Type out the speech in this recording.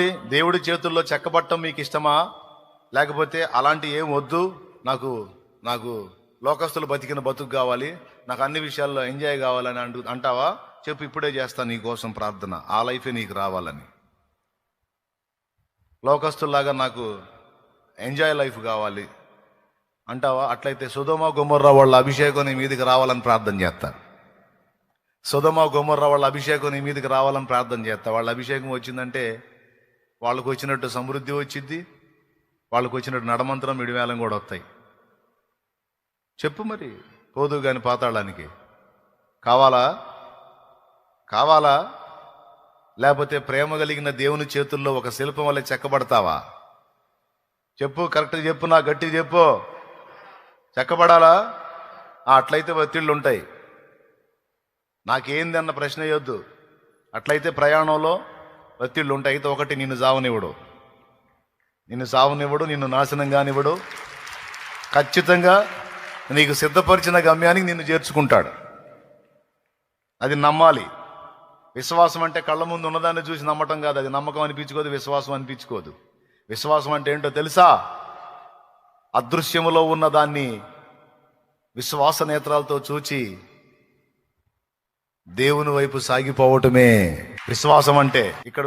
దేవుడి చేతుల్లో చెక్కబట్టం మీకు ఇష్టమా? లేకపోతే అలాంటి ఏం వద్దు, నాకు నాకు లోకస్తులు బతికిన బతుకు కావాలి, నాకు అన్ని విషయాల్లో ఎంజాయ్ కావాలని అంటావా? చెప్పు, ఇప్పుడే చేస్తాను నీ కోసం ప్రార్థన, ఆ లైఫే నీకు రావాలని. లోకస్తుల్లాగా నాకు ఎంజాయ్ లైఫ్ కావాలి అంటావా? అట్లయితే సొదొమ గొమొర్రా వాళ్ళ అభిషేకం నీ మీదకి రావాలని ప్రార్థన చేస్తా. సొదొమ గొమొర్రా వాళ్ళ అభిషేకం నీ మీదకి రావాలని ప్రార్థన చేస్తా. వాళ్ళ అభిషేకం వచ్చిందంటే వాళ్ళకు వచ్చినట్టు సమృద్ధి వచ్చింది, వాళ్ళకు వచ్చినట్టు నడమంత్రం మిడివేలం కూడా వస్తాయి. చెప్పు మరి, పోదు గాని పాతాళానికి కావాలా? కావాలా? లేకపోతే ప్రేమ కలిగిన దేవుని చేతుల్లో ఒక శిల్పం వల్ల చెక్కబడతావా? చెప్పు, కరెక్ట్గా చెప్పు, నా గట్టి చెప్పు. చెక్కబడాలా? అట్లయితే ఒత్తిళ్ళు ఉంటాయి. నాకేంది అన్న ప్రశ్న వేయొద్దు. అట్లయితే ప్రయాణంలో ఒత్తిళ్ళు ఉంటాయి. అయితే ఒకటి, నిన్ను సావనివ్వడు, నిన్ను నాశనం కానివ్వడు. ఖచ్చితంగా నీకు సిద్ధపరిచిన గమ్యానికి నిన్ను చేర్చుకుంటాడు. అది నమ్మాలి. విశ్వాసం అంటే కళ్ళ ముందు ఉన్నదాన్ని చూసి నమ్మటం కాదు. అది నమ్మకం అనిపించుకోదు, విశ్వాసం అనిపించుకోదు. విశ్వాసం అంటే ఏంటో తెలుసా? అదృశ్యములో ఉన్న దాన్ని విశ్వాస నేత్రాలతో చూచి దేవుని వైపు సాగిపోవటమే విశ్వాసం అంటే. ఇక్కడ